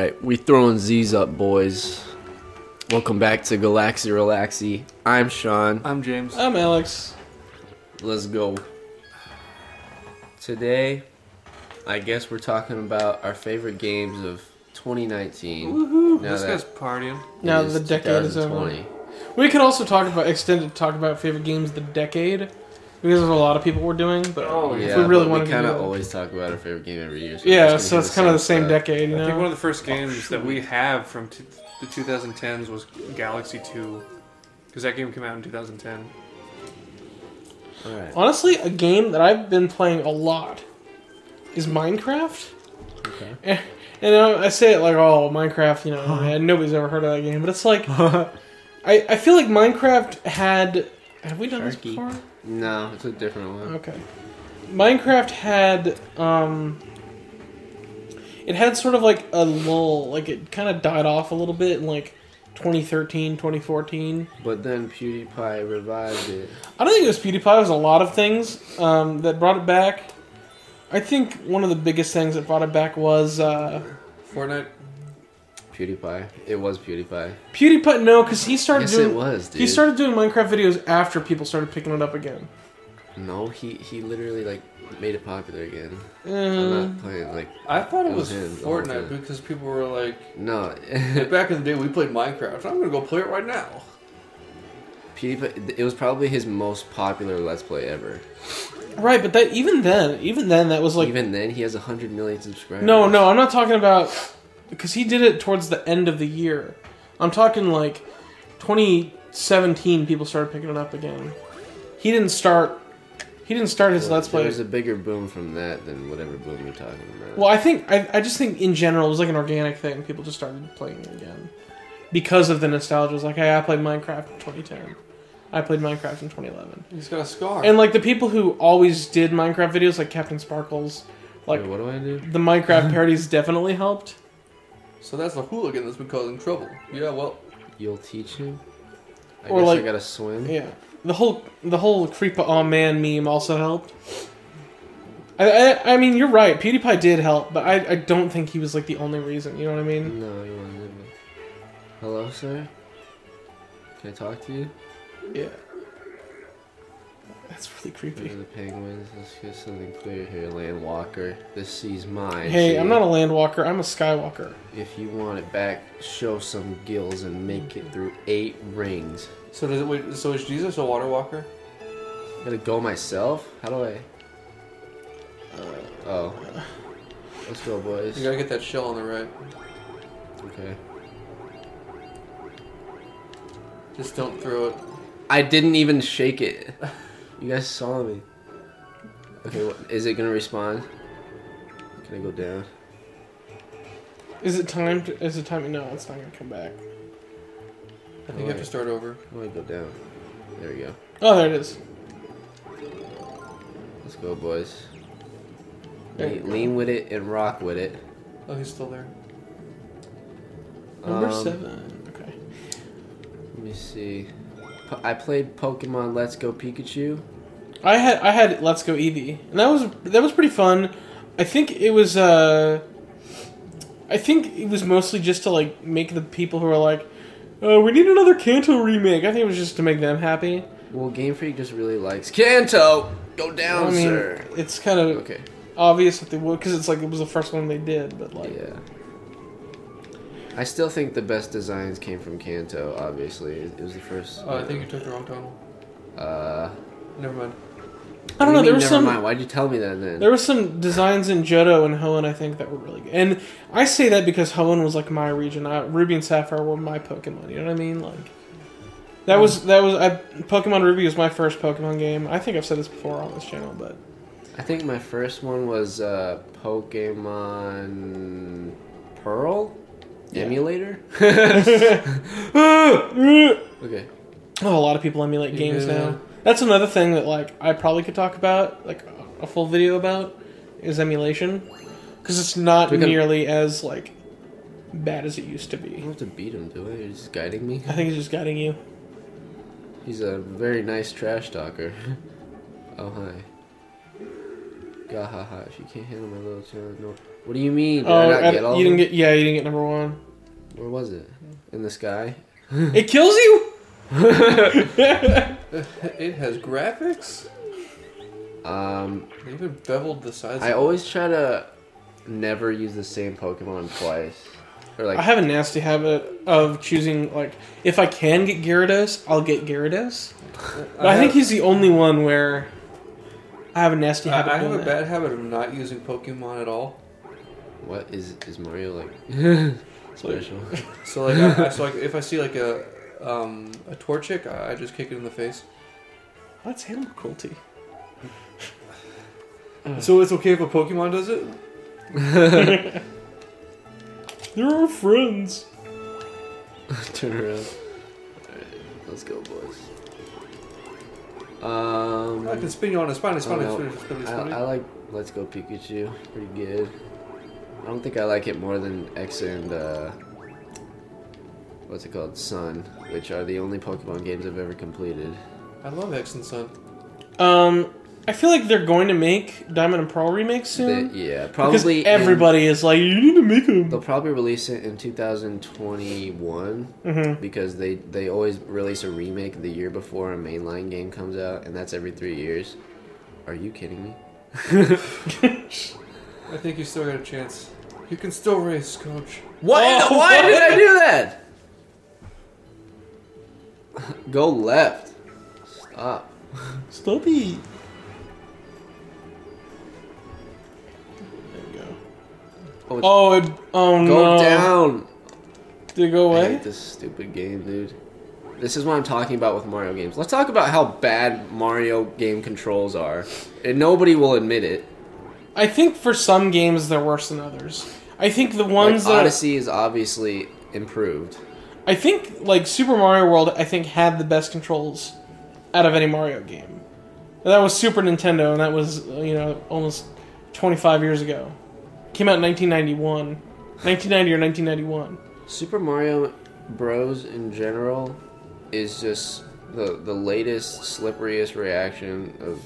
Alright, we throwing Z's up, boys. Welcome back to Galaxy Relaxy. I'm Sean. I'm James. I'm Alex. Let's go. Today, I guess we're talking about our favorite games of 2019. Woohoo! This guy's partying. Now the decade is over. 2020. We could also talk about favorite games of the decade. Because there's a lot of people we're doing, but if we really wanted to kind do of it. always talk about our favorite game every year. Yeah, so it's kind of the same decade, you know? I think one of the first games that we have from the 2010s was Galaxy 2. Because that game came out in 2010. Alright. Honestly, a game that I've been playing a lot is Minecraft. Okay. And I say it like, oh, Minecraft, you know, man, nobody's ever heard of that game. But it's like, I feel like Minecraft had... Have we done this before? No, it's a different one. Okay. Minecraft had, it had sort of like a lull, like it kind of died off a little bit in like 2013, 2014. But then PewDiePie revived it. I don't think it was PewDiePie, it was a lot of things that brought it back. I think one of the biggest things that brought it back was... Fortnite? PewDiePie. It was PewDiePie. PewDiePie, no, because he started Yes, doing... it was, dude. He started doing Minecraft videos after people started picking it up again. No, he literally, like, made it popular again. I'm Uh, not playing, like... I thought it was him the whole Fortnite time. because people were like, No. back in the day we played Minecraft. I'm going to go play it right now. PewDiePie, it was probably his most popular Let's Play ever. right, but that even then, that was like... Even then, he has 100 million subscribers. No, I'm not talking about... Because he did it towards the end of the year. I'm talking like 2017 people started picking it up again. He didn't start his Let's Play. There was a bigger boom from that than whatever boom you're talking about. Well, I just think in general it was like an organic thing. People just started playing it again. Because of the nostalgia. It was like, hey, I played Minecraft in 2010. I played Minecraft in 2011. He's got a scar. And like the people who always did Minecraft videos, like Captain Sparkles, like Wait, what do I do? the Minecraft parodies definitely helped. So that's the hooligan that's been causing trouble. Yeah, well. You'll teach him? I Or guess like- I gotta swim? Yeah, the whole creep aw man meme also helped. I mean, you're right. PewDiePie did help, but I don't think he was like the only reason. You know what I mean? No, you won't. Hello, sir? Can I talk to you? Yeah. That's really creepy. Where are the penguins? Let's get something clear here, Landwalker. This sea's mine. Hey, see? I'm not a landwalker. I'm a skywalker. If you want it back, show some gills and make it through 8 rings. So does it wait? So is Jesus a water walker? I gotta go myself? How do I... Oh. Let's go, boys. You gotta get that shell on the right. Okay. Just don't throw it. I didn't even shake it. You guys saw me. Okay, is it gonna respond? Can I go down? Is it time? Is it time? No, it's not gonna come back. I think you have to start over. How do I go down? There we go. Oh, there it is. Let's go, boys. There you go. Lean with it and rock with it. Oh, he's still there. Number 7. Okay. Let me see. I played Pokemon Let's Go Pikachu. I had Let's Go Eevee, and that was pretty fun. I think it was mostly just to like make the people who are like, we need another Kanto remake. I think it was just to make them happy. Well, Game Freak just really likes Kanto. Go down, I mean, sir. it's kind of Okay. obvious that they would, because it's like it was the first one they did, but like, Yeah. I still think the best designs came from Kanto. Obviously, it was the first. Oh, I think you took the wrong tunnel. Never mind. I don't know. There was Never some. mind. Why'd you tell me that then? There were some designs in Johto and Hoenn, I think, that were really good. And I say that because Hoenn was like my region. Ruby and Sapphire were my Pokemon. You know what I mean? Like that was Pokemon Ruby was my first Pokemon game. I think I've said this before on this channel, but I think my first one was Pokemon Pearl emulator. Okay. oh, a lot of people emulate games Yeah. now. That's another thing that like I probably could talk about, like a full video about, is emulation, because it's not nearly as like bad as it used to I be. don't have to beat him, do I? You're just guiding me. I think it's just guiding you. He's a very nice trash talker. Oh, hi. Gahaha, if you can't handle my little challenge, no. What do you mean? Did Oh, I not get all you of didn't them? get. Yeah, you didn't get number 1. Where was it? In the sky? It kills you. It has graphics. They even beveled the size. I always try to never use the same Pokemon twice. Or like, I have a nasty habit of choosing, like, if I can get Gyarados, I'll get Gyarados. But I think he's the only one where I have a nasty habit I of have doing a that. bad habit of not using Pokemon at all. what is Mario like special? So like, if I see like a Torchic, I just kick it in the face. That's animal cruelty. So it's okay if a Pokemon does it? They're our friends. Turn around. Alright, let's go, boys. I can spin you on a spine. It's funny. I It's funny. like Let's Go Pikachu. Pretty good. I don't think I like it more than X and what's it called? Sun, which are the only Pokemon games I've ever completed. I love X and Sun. I feel like they're going to make Diamond and Pearl remakes soon. Yeah, probably. Because everybody is like, you need to make them. They'll probably release it in 2021 because they always release a remake the year before a mainline game comes out, and that's every 3 years. Are you kidding me? I think you still got a chance. You can still race, Coach. What? Oh, Why what? did I do that? Go left. Stop. Stop it. There we go. Oh, Oh, go no. down. Did it go I away? hate this stupid game, dude. This is what I'm talking about with Mario games. Let's talk about how bad Mario game controls are. And nobody will admit it. I think for some games they're worse than others. I think the Like, ones that... Odyssey is obviously improved. I think, like, Super Mario World, I think, had the best controls out of any Mario game. That was Super Nintendo, and that was, almost 25 years ago. Came out in 1991. 1990 or 1991. Super Mario Bros. In general is just the latest, slipperiest reaction of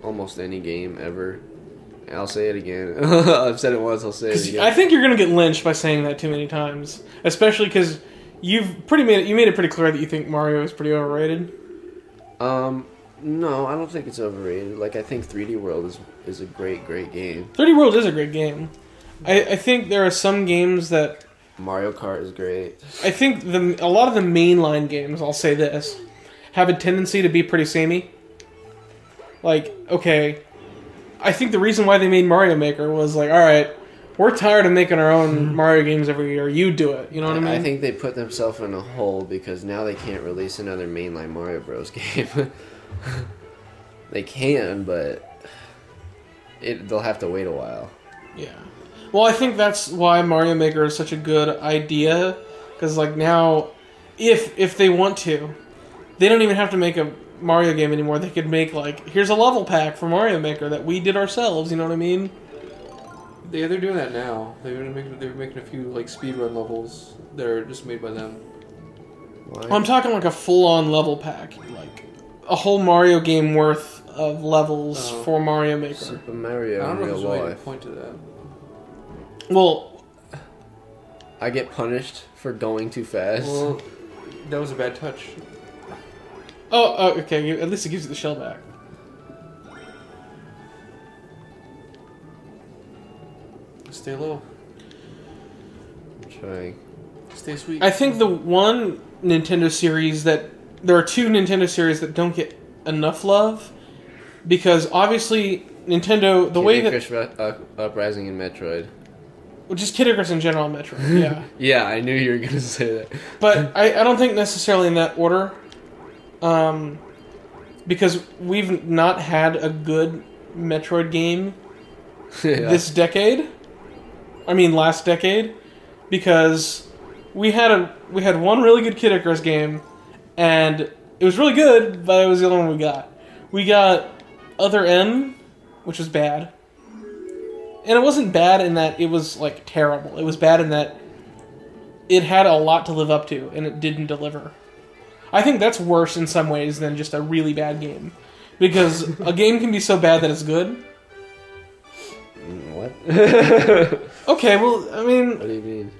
almost any game ever. I'll say it again. I've said it once, I'll say it again. I think you're going to get lynched by saying that too many times. Especially because you made it pretty clear that you think Mario is pretty overrated. No, I don't think it's overrated. Like, I think 3D World is a great game. 3D World is a great game. I think there are some games that... Mario Kart is great. I think a lot of the mainline games, I'll say this, have a tendency to be pretty samey. Like, okay, I think the reason why they made Mario Maker was like, alright, we're tired of making our own Mario games every year, you do it, you know what I mean? I think they put themselves in a hole because now they can't release another mainline Mario Bros. Game. They can, but they'll have to wait a while. Yeah. Well, I think that's why Mario Maker is such a good idea, because like now, if they want to, they don't even have to make a Mario game anymore. They could make like, here's a level pack for Mario Maker that we did ourselves. You know what I mean? Yeah, they're doing that now. They're making a few like speedrun levels that are just made by them. Why? I'm talking like a full-on level pack, like a whole Mario game worth of levels for Mario Maker. Super Mario I don't in know if real there's a way to life. point to that. Well, I get punished for going too fast. Well, that was a bad touch. oh, okay. At least it gives you the shell back. Stay low. I'm trying. Stay sweet. I think the one Nintendo series there are two Nintendo series that don't get enough love, because obviously Nintendo, the way that... Kid Icarus Uprising and Metroid. Well, just Kid Icarus in general, Metroid, yeah. Yeah, I knew you were going to say that. But I don't think necessarily in that order, because we've not had a good Metroid game Yeah. this decade. I mean, last decade, because we had one really good Kid Icarus game, and it was really good, but it was the only one we got. We got Other M, which was bad. And it wasn't bad in that it was, like, terrible. It was bad in that it had a lot to live up to, and it didn't deliver. I think that's worse in some ways than just a really bad game. Because a game can be so bad that it's good. Okay, well, I mean, What do you mean?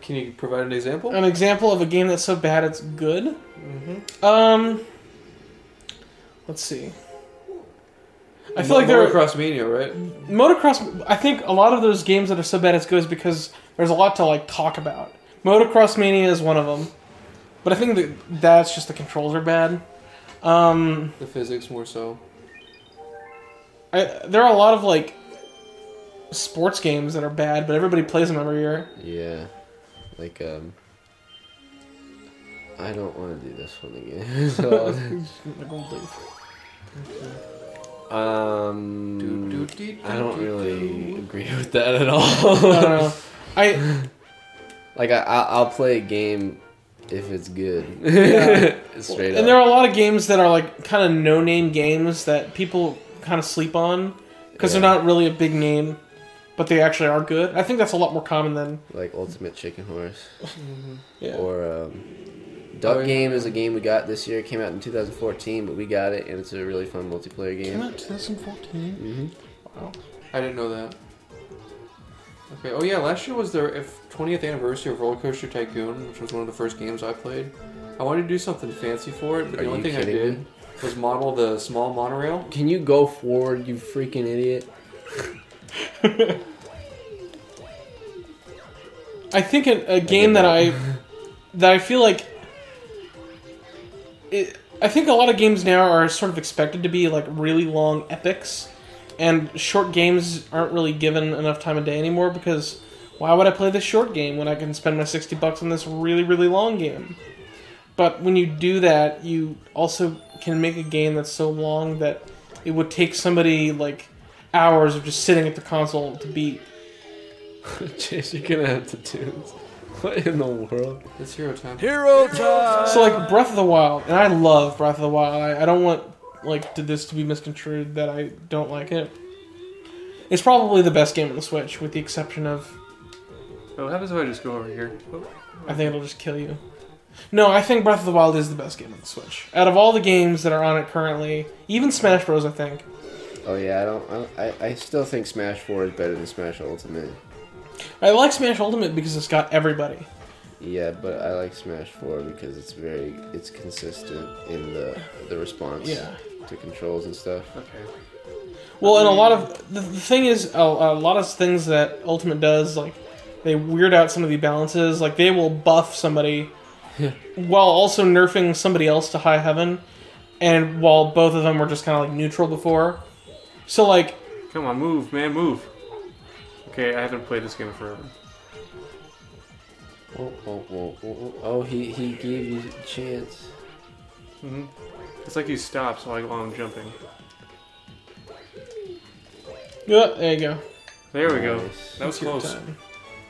Can you provide an example? an example of a game that's so bad it's good. Mm-hmm. Let's see. I feel like Motocross Mania, right? Motocross. I think a lot of those games that are so bad it's good is because there's a lot to like talk about. Motocross Mania is one of them, but I think that's just the controls are bad. The physics more so. There are a lot of like sports games that are bad, but everybody plays them every year. Yeah, like I don't want to do this one again. So, I don't really agree with that at all. I don't know. I'll play a game if it's good. Yeah. Straight up. And there are a lot of games that are like kind of no-name games that people kind of sleep on because they're not really a big name, but they actually are good. I think that's a lot more common than like Ultimate Chicken Horse. Yeah. Or Duck Game is a game we got this year. It came out in 2014, but we got it, and it's a really fun multiplayer game. Came out 2014. Mm-hmm. Wow. I didn't know that. Okay. Oh yeah, last year was their 20th anniversary of Roller Coaster Tycoon, which was one of the first games I played. I wanted to do something fancy for it, but the only thing I did was model the small monorail. Can you go forward, you freaking idiot? I think a game that I feel like I think a lot of games now are sort of expected to be like really long epics, and short games aren't really given enough time of day anymore because why would I play this short game when I can spend my $60 on this really, really long game? But when you do that, you also can make a game that's so long that it would take somebody like hours of just sitting at the console to beat. Chase, you're gonna have to do this. What in the world? It's Hero Time. Hero Time! So like Breath of the Wild, and I love Breath of the Wild. I don't want like this to be misconstrued that I don't like it. It's probably the best game on the Switch, with the exception of. What happens if I just go over here? I think it'll just kill you. No, I think Breath of the Wild is the best game on the Switch. Out of all the games that are on it currently, even Smash Bros, I think. Oh yeah, I still think Smash 4 is better than Smash Ultimate. I like Smash Ultimate because it's got everybody. Yeah, but I like Smash 4 because it's consistent in the response to controls and stuff. Okay. Well, and a lot of the thing is a lot of things that Ultimate does, like they weird out some of the balances. Like they will buff somebody while also nerfing somebody else to high heaven, and while both of them were just kind of like neutral before. So like, come on, move, man, move. Okay, I haven't played this game forever. Oh, he gave you a chance. Mm-hmm. It's like he stops while I'm jumping. yeah, there you go. There we go. Nice. That was close. Time.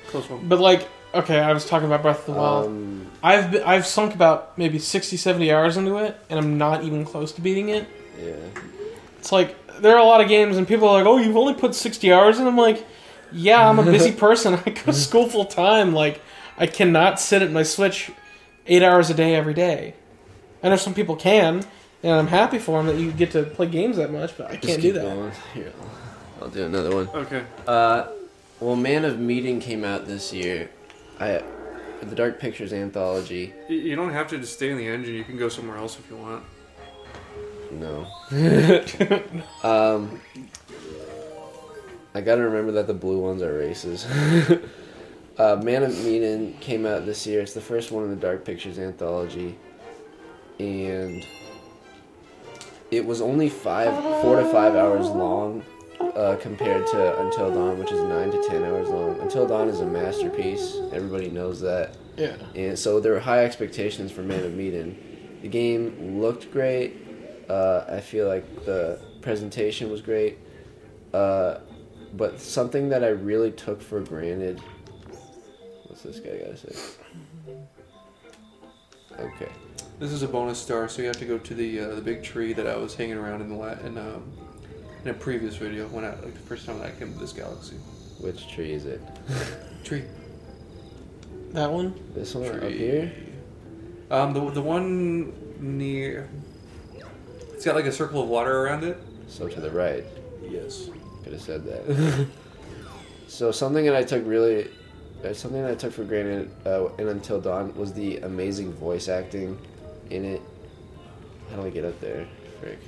Close one. But like, okay, I was talking about Breath of the Wild. I've sunk about maybe 60, 70 hours into it, and I'm not even close to beating it. Yeah. It's like, there are a lot of games, and people are like, oh, you've only put 60 hours in? I'm like, yeah, I'm a busy person. I go to school full time. Like, I cannot sit at my Switch 8 hours a day every day. I know some people can, and I'm happy for them that you get to play games that much, but I can't do that. Going. Here, I'll do another one. Okay. Well, Man of Medan came out this year. The Dark Pictures anthology. You don't have to just stay in the engine. You can go somewhere else if you want. No. I gotta remember that the blue ones are races. Man of Medan came out this year. It's the first one in the Dark Pictures anthology. And it was only 4 to 5 hours long compared to Until Dawn, which is 9 to 10 hours long. Until Dawn is a masterpiece. Everybody knows that. Yeah. And so there were high expectations for Man of Medan. The game looked great. I feel like the presentation was great. But something that I really took for granted... What's this guy gotta say? Okay. This is a bonus star, so you have to go to the big tree that I was hanging around in a previous video when the first time that I came to this galaxy. Which tree is it? Tree. That one? This one Tree. up here? The one near. It's got like a circle of water around it. So to the right. Yes. Could have said that. So something that I took for granted in Until Dawn was the amazing voice acting in it. How do I get up there? Frick.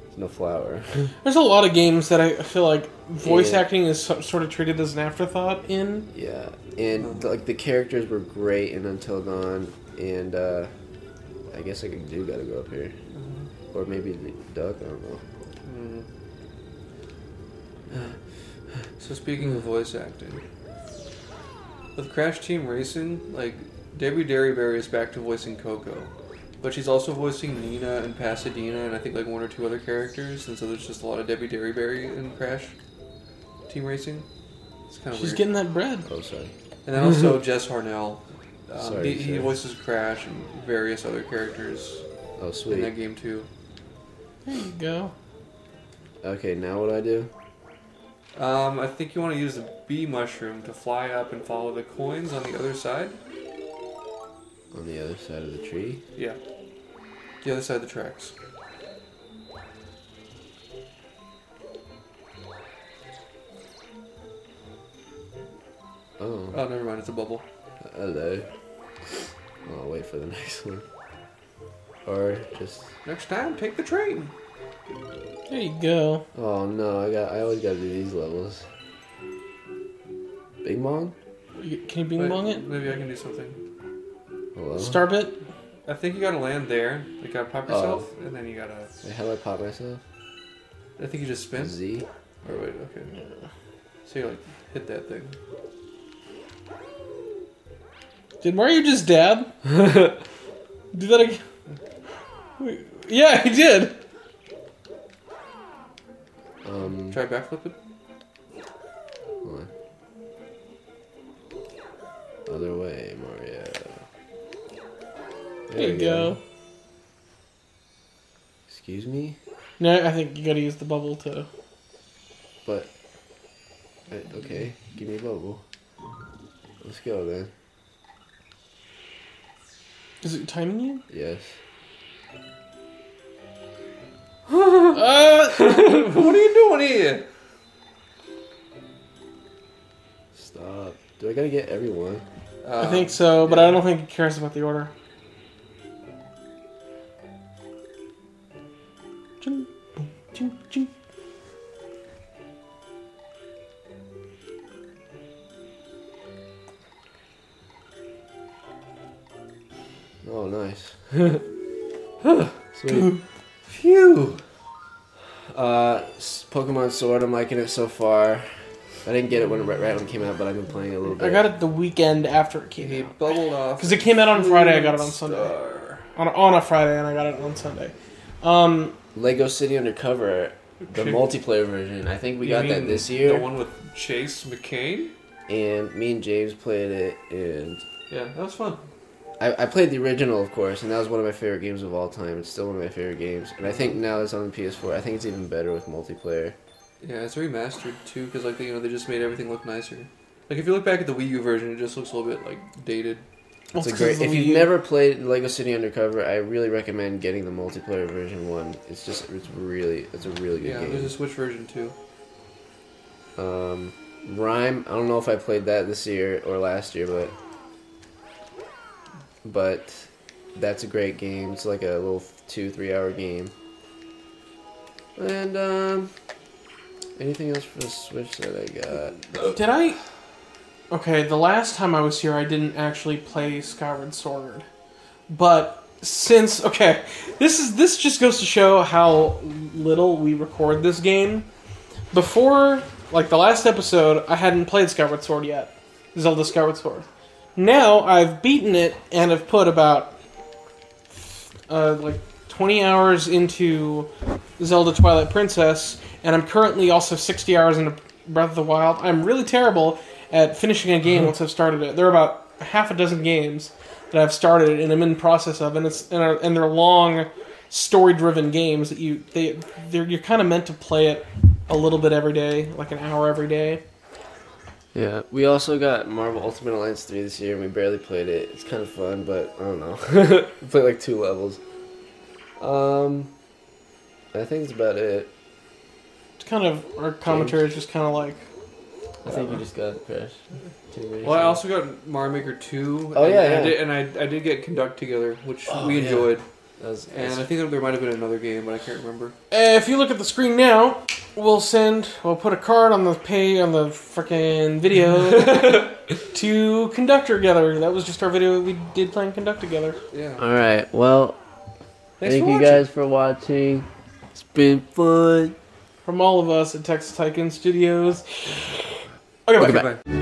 There's no flower. There's a lot of games that I feel like voice acting is sort of treated as an afterthought in. Yeah, and like the characters were great in Until Dawn, and I guess I do gotta go up here, or maybe the duck. I don't know. So speaking of voice acting, with Crash Team Racing, like Debbie Derryberry is back to voicing Coco, but she's also voicing Nina and Pasadena, and I think like one or two other characters, and so there's just a lot of Debbie Derryberry in Crash Team Racing. It's kind of She's weird. getting that bread. Oh, sorry. And then also Jess Harnell. Sorry. He voices Crash and various other characters Oh, sweet. in that game too. There you go. Okay, now what do I do? I think you want to use the bee mushroom to fly up and follow the coins on the other side. On the other side of the tree? Yeah. The other side of the tracks. Oh. Oh, never mind. It's a bubble. Hello. I'll wait for the next one. Or just... Next time, take the train. There you go. Oh no, I always gotta do these levels. Bing Bong? Can you bing bong it? Maybe I can do something. Hello? Starbit? I think you gotta land there. You gotta pop yourself, and then you gotta... Wait, how do I pop myself? I think you just spin. Z? Or wait, okay. So you like hit that thing. Did Mario just dab? Do that again. Wait, yeah, he did. Try backflipping. Hold on. Other way, Mario. There you go. Excuse me? No, I think you gotta use the bubble to... But... okay, give me a bubble. Let's go then. Is it timing you? Yes. What are you doing here? Stop. Do I gotta get everyone? I think so, but I don't think he cares about the order. Ching, boom, ching, ching. Oh, nice. Sweet. Phew. Pokemon Sword, I'm liking it so far. I didn't get it right when it came out, but I've been playing it a little bit. I got it the weekend after it came He out. bubbled off. Because it came out on Friday, I got it on Sunday. Star. On a Friday, and I got it on Sunday. Lego City Undercover, the multiplayer version. I think we got that this year. The one with Chase McCain? And me and James played it, and Yeah, that was fun. I played the original, of course, and that was one of my favorite games of all time. It's still one of my favorite games. And I think now it's on the PS4. I think it's even better with multiplayer. Yeah, it's remastered too, because like they just made everything look nicer. Like if you look back at the Wii U version, it just looks a little bit like dated. It's a great. If you've never played Lego City Undercover, I really recommend getting the multiplayer version one. It's a really good Yeah, game. there's a Switch version too. Rhyme. I don't know if I played that this year or last year, but that's a great game. It's like a little 2-3 hour game. And anything else for the Switch that I got? Did I... Okay, the last time I was here, I didn't actually play Skyward Sword. But since... Okay, this just goes to show how little we record this game. Before, like, the last episode, I hadn't played Skyward Sword yet. Zelda Skyward Sword. Now, I've beaten it, and have put about, 20 hours into Zelda Twilight Princess, and I'm currently also 60 hours into Breath of the Wild. I'm really terrible at finishing a game once I've started it. There are about half a dozen games that I've started and I'm in process of, and they're long, story-driven games that you're kind of meant to play it a little bit every day, like an hour every day. Yeah, we also got Marvel Ultimate Alliance 3 this year, and we barely played it. It's kind of fun, but I don't know. We played like 2 levels. I think that's about it. It's kind of, our commentary is just kind of like, I think you just got Crash. Well, I also got Mario Maker 2. Oh, yeah. I did get Conduct Together, which we enjoyed. I think there might have been another game, but I can't remember. If you look at the screen now, we'll put a card on the freaking video to Conduct Together. That was just our video we did playing Conduct Together. Yeah. Alright, well, thank you guys for watching. It's been fun. From all of us at Texas Tycoon Studios. Okay, bye. Bye.